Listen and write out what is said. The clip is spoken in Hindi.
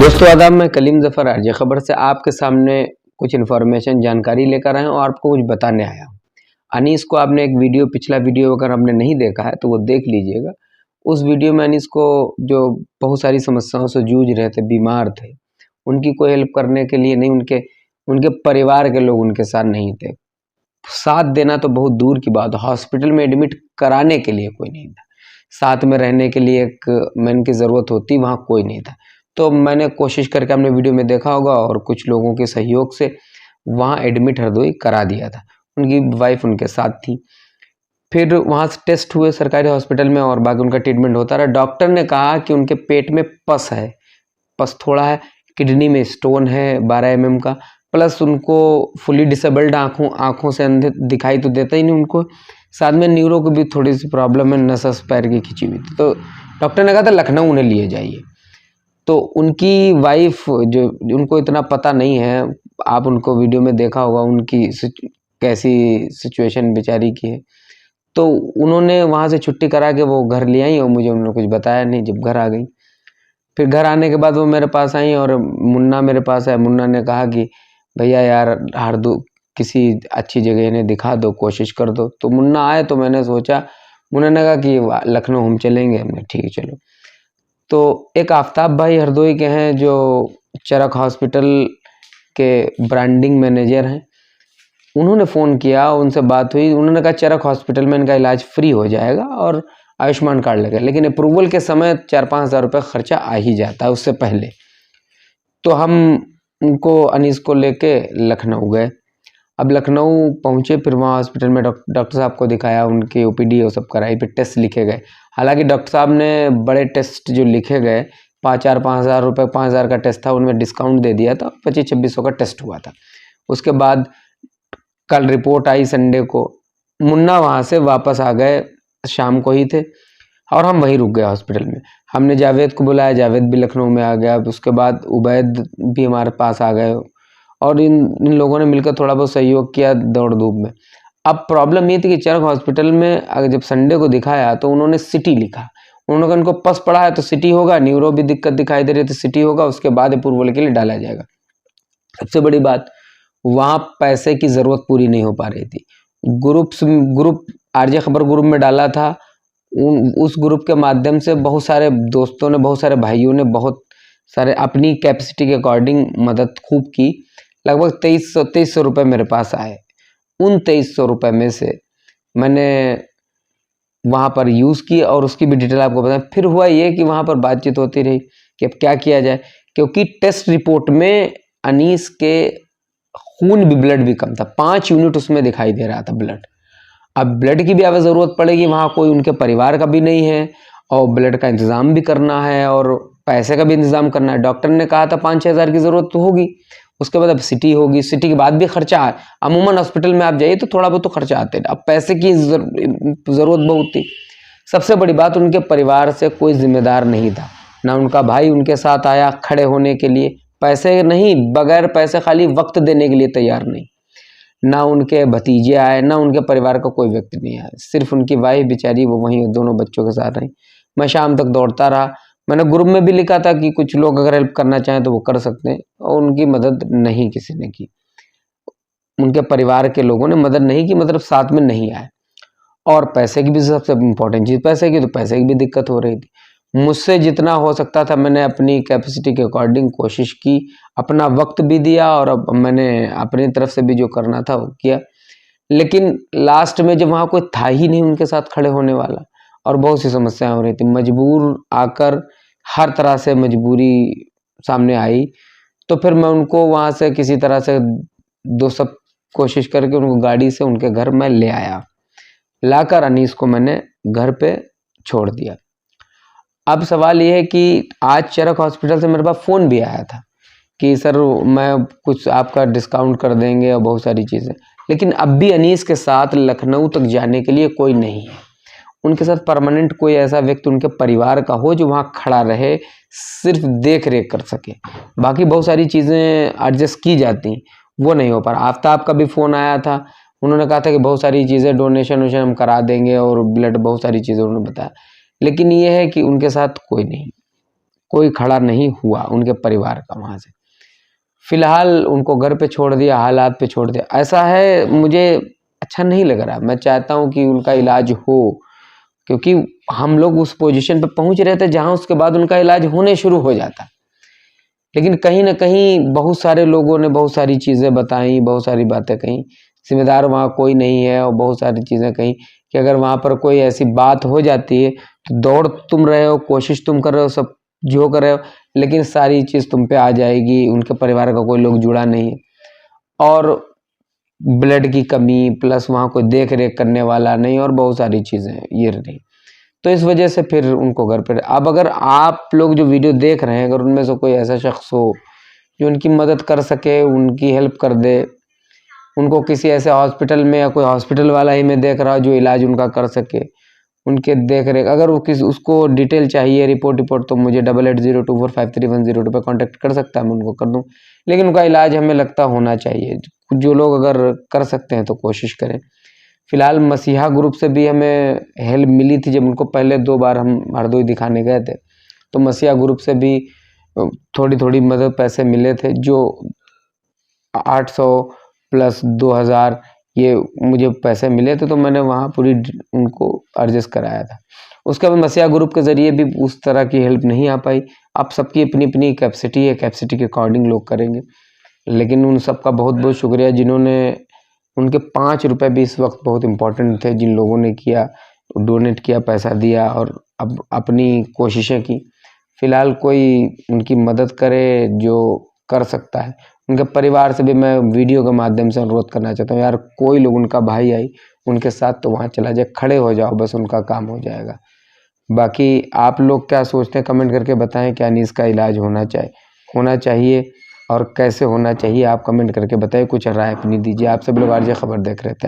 दोस्तों आदाब, मैं कलीम ज़फ़र आरजे खबर से आपके सामने कुछ इन्फॉर्मेशन जानकारी लेकर आया हूँ और आपको कुछ बताने आया हूँ। अनीस को आपने एक पिछला वीडियो अगर आपने नहीं देखा है तो वो देख लीजिएगा। उस वीडियो में अनीस को जो बहुत सारी समस्याओं से जूझ रहे थे, बीमार थे, उनकी कोई हेल्प करने के लिए नहीं, उनके परिवार के लोग उनके साथ नहीं थे। साथ देना तो बहुत दूर की बात, हॉस्पिटल में एडमिट कराने के लिए कोई नहीं था। साथ में रहने के लिए एक मैन की ज़रूरत होती, वहाँ कोई नहीं था। तो मैंने कोशिश करके आपने वीडियो में देखा होगा और कुछ लोगों के सहयोग से वहाँ एडमिट हरदोई करा दिया था। उनकी वाइफ उनके साथ थी। फिर वहाँ से टेस्ट हुए सरकारी हॉस्पिटल में और बाकी उनका ट्रीटमेंट होता रहा। डॉक्टर ने कहा कि उनके पेट में पस है, पस थोड़ा है, किडनी में स्टोन है 12 mm का, प्लस उनको फुली डिसेबल्ड आँखों से अंधे दिखाई तो देता ही नहीं उनको, साथ में न्यूरो को भी थोड़ी सी प्रॉब्लम है, नस पैर की खिंची हुई थी। तो डॉक्टर ने कहा था लखनऊ उन्हें लिए जाइए। तो उनकी वाइफ, जो उनको इतना पता नहीं है, आप उनको वीडियो में देखा होगा उनकी कैसी सिचुएशन बेचारी की है, तो उन्होंने वहाँ से छुट्टी करा के वो घर ले आई और मुझे उन्होंने कुछ बताया नहीं। जब घर आ गई, फिर घर आने के बाद वो मेरे पास आई और मुन्ना मेरे पास है। मुन्ना ने कहा कि भैया यार किसी अच्छी जगह इन्हें दिखा दो, कोशिश कर दो। तो मुन्ना आए तो मैंने सोचा, मुन्ना ने कहा कि लखनऊ हम चलेंगे। हमने ठीक है चलो। तो एक आफ्ताब भाई हरदोई के हैं जो चरक हॉस्पिटल के ब्रांडिंग मैनेजर हैं, उन्होंने फ़ोन किया, उनसे बात हुई। उन्होंने कहा चरक हॉस्पिटल में इनका इलाज फ्री हो जाएगा और आयुष्मान कार्ड लगेगा, लेकिन अप्रूवल के समय 4-5 हज़ार रुपये खर्चा आ ही जाता है उससे पहले। तो हम उनको अनीस को लेके लखनऊ गए। अब लखनऊ पहुँचे, फिर वहाँ हॉस्पिटल में डॉक्टर साहब को दिखाया, उनकी ओपीडी और सब कराई, फिर टेस्ट लिखे गए। हालांकि डॉक्टर साहब ने बड़े टेस्ट जो लिखे गए 5 हज़ार रुपये, 5 हज़ार का टेस्ट था, उनमें डिस्काउंट दे दिया था, 2500-2600 का टेस्ट हुआ था। उसके बाद कल रिपोर्ट आई संडे को। मुन्ना वहाँ से वापस आ गए, शाम को ही थे और हम वहीं रुक गए हॉस्पिटल में। हमने जावेद को बुलाया, जावेद भी लखनऊ में आ गया। उसके बाद उबैद भी हमारे पास आ गए और इन लोगों ने मिलकर थोड़ा बहुत सहयोग किया दौड़ धूप में। अब प्रॉब्लम ये थी कि चरक हॉस्पिटल में अगर जब संडे को दिखाया तो उन्होंने सिटी लिखा। उन्होंने कहा इनको पस पड़ा है तो सिटी होगा, न्यूरो भी दिक्कत दिखाई दे रही है तो सिटी होगा, उसके बाद अप्रूवल के लिए डाला जाएगा। सबसे बड़ी बात, वहाँ पैसे की ज़रूरत पूरी नहीं हो पा रही थी। ग्रुप आरजे खबर ग्रुप में डाला था, उस ग्रुप के माध्यम से बहुत सारे दोस्तों ने, बहुत सारे भाइयों ने, बहुत सारे अपनी कैपेसिटी के अकॉर्डिंग मदद खूब की। लगभग 2300 रुपये मेरे पास आए। उन 2300 रुपये में से मैंने वहाँ पर यूज़ की और उसकी भी डिटेल आपको बताएं। फिर हुआ ये कि वहाँ पर बातचीत होती रही कि अब क्या किया जाए, क्योंकि टेस्ट रिपोर्ट में अनीस के खून भी, ब्लड भी कम था, 5 यूनिट उसमें दिखाई दे रहा था ब्लड। अब ब्लड की भी अब ज़रूरत पड़ेगी, वहाँ कोई उनके परिवार का भी नहीं है और ब्लड का इंतज़ाम भी करना है और पैसे का भी इंतज़ाम करना है। डॉक्टर ने कहा था 5-6 हज़ार की ज़रूरत तो होगी। उसके बाद अब सिटी होगी, सिटी के बाद भी खर्चा है। अमूमन हॉस्पिटल में आप जाइए तो थोड़ा बहुत तो खर्चा आते हैं, अब पैसे की ज़रूरत बहुत थी। सबसे बड़ी बात, उनके परिवार से कोई जिम्मेदार नहीं था, ना उनका भाई उनके साथ आया खड़े होने के लिए, पैसे नहीं, बगैर पैसे खाली वक्त देने के लिए तैयार नहीं। ना उनके भतीजे आए, ना उनके परिवार का कोई व्यक्ति नहीं आया, सिर्फ उनकी वाइफ बेचारी वो वहीं दोनों बच्चों के साथ रही। मैं शाम तक दौड़ता रहा। मैंने ग्रुप में भी लिखा था कि कुछ लोग अगर हेल्प करना चाहें तो वो कर सकते हैं, और उनकी मदद नहीं किसी ने की। उनके परिवार के लोगों ने मदद नहीं की, मतलब साथ में नहीं आए। और पैसे की भी सबसे इम्पोर्टेंट चीज़ पैसे की, तो पैसे की भी दिक्कत हो रही थी। मुझसे जितना हो सकता था मैंने अपनी कैपेसिटी के अकॉर्डिंग कोशिश की, अपना वक्त भी दिया और अब मैंने अपनी तरफ से भी जो करना था वो किया। लेकिन लास्ट में जब वहाँ कोई था ही नहीं उनके साथ खड़े होने वाला और बहुत सी समस्याएं हो रही थी, मजबूर आकर हर तरह से मजबूरी सामने आई, तो फिर मैं उनको वहाँ से किसी तरह से दो सब कोशिश करके उनको गाड़ी से उनके घर में ले आया। लाकर अनीस को मैंने घर पे छोड़ दिया। अब सवाल ये है कि आज चरक हॉस्पिटल से मेरे पास फ़ोन भी आया था कि सर मैं कुछ आपका डिस्काउंट कर देंगे और बहुत सारी चीज़ें, लेकिन अब भी अनीस के साथ लखनऊ तक जाने के लिए कोई नहीं है। उनके साथ परमानेंट कोई ऐसा व्यक्ति उनके परिवार का हो जो वहाँ खड़ा रहे, सिर्फ देख रेख कर सके। बाकी बहुत सारी चीज़ें एडजस्ट की जाती, वो नहीं हो पा रहा। आफ्ताब का भी फ़ोन आया था, उन्होंने कहा था कि बहुत सारी चीज़ें डोनेशन वोशन हम करा देंगे और ब्लड, बहुत सारी चीज़ें उन्होंने बताया, लेकिन ये है कि उनके साथ कोई नहीं। कोई खड़ा नहीं हुआ उनके परिवार का वहाँ से। फिलहाल उनको घर पे छोड़ दिया, हालात पे छोड़ दिया। ऐसा है, मुझे अच्छा नहीं लग रहा। मैं चाहता हूँ कि उनका इलाज हो, क्योंकि हम लोग उस पोजीशन पे पहुँच रहे थे जहाँ उसके बाद उनका इलाज होने शुरू हो जाता। लेकिन कहीं न कहीं बहुत सारे लोगों ने बहुत सारी चीज़ें बताई, बहुत सारी बातें कहीं, ज़िम्मेदार वहाँ कोई नहीं है, और बहुत सारी चीज़ें कहीं कि अगर वहाँ पर कोई ऐसी बात हो जाती है तो दौड़ तुम रहे हो, कोशिश तुम कर रहे हो, सब जो कर रहे हो, लेकिन सारी चीज़ तुम पे आ जाएगी। उनके परिवार का कोई लोग जुड़ा नहीं है, और ब्लड की कमी, प्लस वहाँ कोई देख रेख करने वाला नहीं, और बहुत सारी चीज़ें ये रही। तो इस वजह से फिर उनको घर पे, अब अगर आप लोग जो वीडियो देख रहे हैं, अगर उनमें से कोई ऐसा शख्स हो जो उनकी मदद कर सके, उनकी हेल्प कर दे, उनको किसी ऐसे हॉस्पिटल में, या कोई हॉस्पिटल वाला ही मैं देख रहा हूँ जो इलाज उनका कर सके, उनके देख रेख, अगर वो किसी उसको डिटेल चाहिए, रिपोर्ट, तो मुझे 8802453102 पे कांटेक्ट कर सकता है, मैं उनको कर दूँ। लेकिन उनका इलाज हमें लगता होना चाहिए। जो लोग अगर कर सकते हैं तो कोशिश करें। फिलहाल मसीहा ग्रुप से भी हमें हेल्प मिली थी, जब उनको पहले 2 बार हम हरदोई दिखाने गए थे, तो मसीहा ग्रुप से भी थोड़ी मदद, पैसे मिले थे, जो 800 प्लस 2000 ये मुझे पैसे मिले थे, तो मैंने वहाँ पूरी उनको एडजस्ट कराया था। उसके बाद मसीहा ग्रुप के ज़रिए भी उस तरह की हेल्प नहीं आ पाई। अब सबकी अपनी कैपेसिटी है, कैपेसिटी के अकॉर्डिंग लोग करेंगे। लेकिन उन सबका बहुत शुक्रिया जिन्होंने, उनके 5 रुपये भी इस वक्त बहुत इम्पोर्टेंट थे, जिन लोगों ने किया, डोनेट किया, पैसा दिया, और अब अपनी कोशिशें की। फिलहाल कोई उनकी मदद करे जो कर सकता है। उनके परिवार से भी मैं वीडियो के माध्यम से अनुरोध करना चाहता हूँ, यार कोई लोग, उनका भाई आई उनके साथ तो वहाँ चला जाए, खड़े हो जाओ, बस उनका काम हो जाएगा। बाकी आप लोग क्या सोचते हैं, कमेंट करके बताएं। क्या अनीस का इलाज होना चाहिए और कैसे होना चाहिए, आप कमेंट करके बताइए, कुछ राय अपनी दीजिए। आप सब लोग आरजे खबर देख रहे थे।